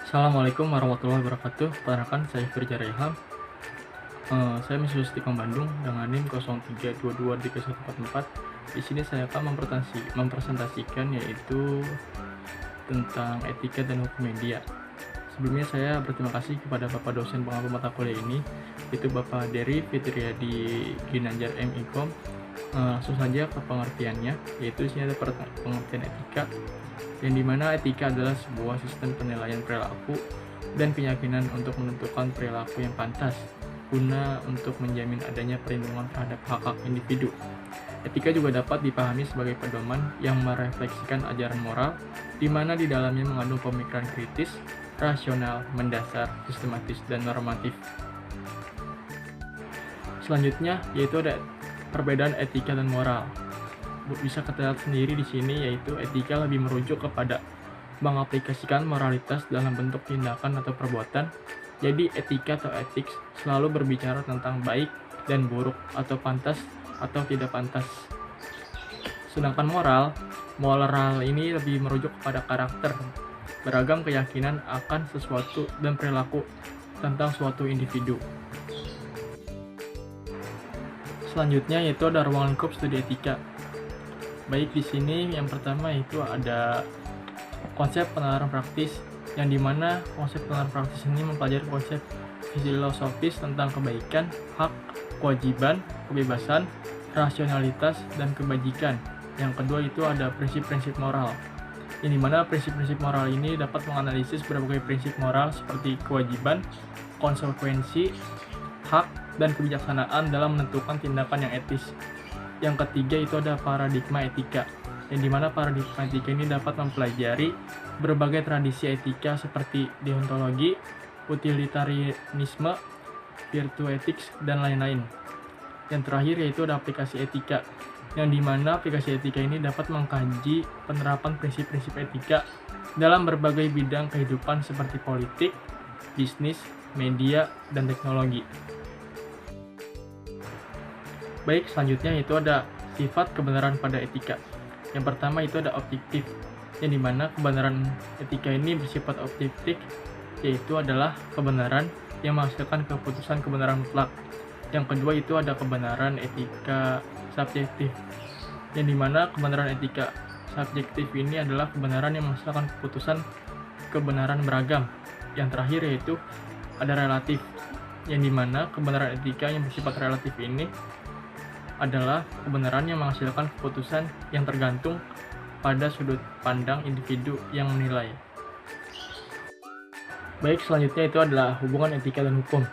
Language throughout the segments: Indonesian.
Assalamualaikum warahmatullahi wabarakatuh. Perkenalkan, saya Firja Reham. Saya mahasiswa Stikam Bandung dengan NIM 03223144. Di sini saya akan mempresentasikan yaitu tentang etika dan hukum media. Sebelumnya saya berterima kasih kepada Bapak dosen pengampu mata kuliah ini, yaitu Bapak Dery Fitriadi Ginanjar MIKOM. Langsung saja ke pengertiannya, yaitu di sini ada pengertian etika, yang dimana etika adalah sebuah sistem penilaian perilaku dan keyakinan untuk menentukan perilaku yang pantas guna untuk menjamin adanya perlindungan terhadap hak-hak individu. Etika juga dapat dipahami sebagai pedoman yang merefleksikan ajaran moral, di mana di dalamnya mengandung pemikiran kritis, rasional, mendasar, sistematis, dan normatif. Selanjutnya yaitu ada perbedaan etika dan moral. Bisa kita lihat sendiri di sini, yaitu etika lebih merujuk kepada mengaplikasikan moralitas dalam bentuk tindakan atau perbuatan. Jadi etika atau ethics selalu berbicara tentang baik dan buruk, atau pantas atau tidak pantas. Sedangkan moral ini lebih merujuk kepada karakter, beragam keyakinan akan sesuatu dan perilaku tentang suatu individu. Selanjutnya yaitu ada ruang lingkup studi etika. Baik, di sini yang pertama itu ada konsep penalaran praktis, yang dimana konsep penalaran praktis ini mempelajari konsep filosofis tentang kebaikan, hak, kewajiban, kebebasan, rasionalitas, dan kebajikan. Yang kedua itu ada prinsip-prinsip moral, yang dimana prinsip-prinsip moral ini dapat menganalisis berbagai prinsip moral seperti kewajiban, konsekuensi, hak, dan kebijaksanaan dalam menentukan tindakan yang etis. Yang ketiga itu ada paradigma etika, yang dimana paradigma etika ini dapat mempelajari berbagai tradisi etika seperti deontologi, utilitarianisme, virtue ethics, dan lain-lain. Yang terakhir yaitu ada aplikasi etika, yang dimana aplikasi etika ini dapat mengkaji penerapan prinsip-prinsip etika dalam berbagai bidang kehidupan seperti politik, bisnis, media, dan teknologi. Baik, selanjutnya itu ada sifat kebenaran pada etika. Yang pertama itu ada objektif, yang dimana kebenaran etika ini bersifat objektif, yaitu adalah kebenaran yang menghasilkan keputusan kebenaran mutlak. Yang kedua itu ada kebenaran etika subjektif, yang dimana kebenaran etika subjektif ini adalah kebenaran yang menghasilkan keputusan kebenaran beragam. Yang terakhir yaitu ada relatif, yang dimana kebenaran etika yang bersifat relatif ini adalah kebenaran yang menghasilkan keputusan yang tergantung pada sudut pandang individu yang menilai. Baik, selanjutnya itu adalah hubungan etika dan hukum.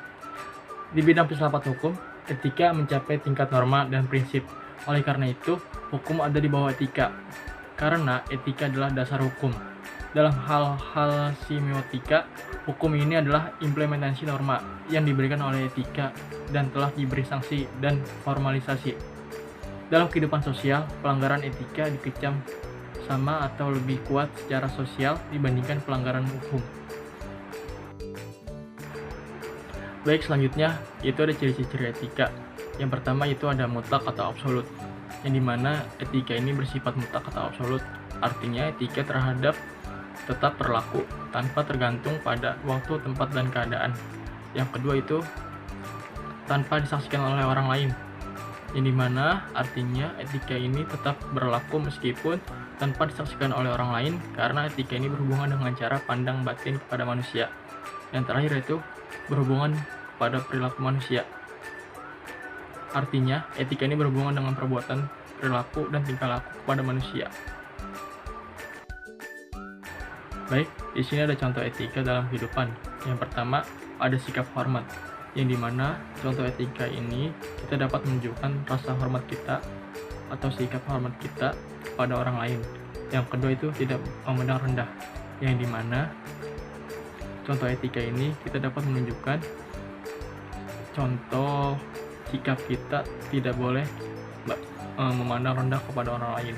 Di bidang filsafat hukum, etika mencapai tingkat norma dan prinsip. Oleh karena itu, hukum ada di bawah etika, karena etika adalah dasar hukum. Dalam hal-hal semiotika, hukum ini adalah implementasi norma yang diberikan oleh etika dan telah diberi sanksi dan formalisasi. Dalam kehidupan sosial, pelanggaran etika dikecam sama atau lebih kuat secara sosial dibandingkan pelanggaran hukum. Baik, selanjutnya yaitu ada ciri-ciri etika. Yang pertama itu ada mutlak atau absolut, yang dimana etika ini bersifat mutlak atau absolut. Artinya etika terhadap tetap berlaku tanpa tergantung pada waktu, tempat, dan keadaan. Yang kedua itu tanpa disaksikan oleh orang lain, yang dimana artinya etika ini tetap berlaku meskipun tanpa disaksikan oleh orang lain, karena etika ini berhubungan dengan cara pandang batin kepada manusia. Yang terakhir itu berhubungan kepada perilaku manusia. Artinya etika ini berhubungan dengan perbuatan, perilaku, dan tingkah laku kepada manusia. Baik, di sini ada contoh etika dalam kehidupan. Yang pertama, ada sikap hormat, yang dimana contoh etika ini kita dapat menunjukkan rasa hormat kita atau sikap hormat kita kepada orang lain. Yang kedua itu tidak memandang rendah, yang dimana contoh etika ini kita dapat menunjukkan contoh sikap kita tidak boleh memandang rendah kepada orang lain.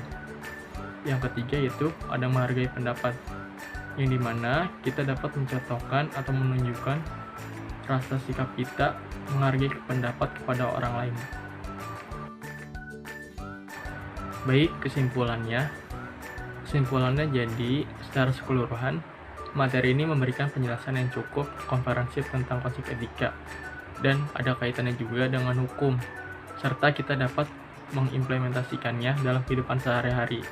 Yang ketiga itu ada menghargai pendapat, yang dimana kita dapat mencontohkan atau menunjukkan rasa sikap kita menghargai pendapat kepada orang lain. Baik, kesimpulannya jadi secara keseluruhan Materi ini memberikan penjelasan yang cukup komprehensif tentang konsep etika dan ada kaitannya juga dengan hukum, serta kita dapat mengimplementasikannya dalam kehidupan sehari-hari.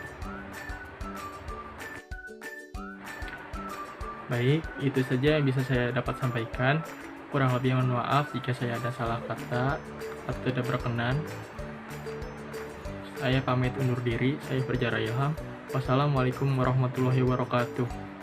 Baik, itu saja yang bisa saya dapat sampaikan. Kurang lebih mohon maaf jika saya ada salah kata atau tidak berkenan. Saya pamit undur diri, saya Fajar Ilham. Wassalamualaikum warahmatullahi wabarakatuh.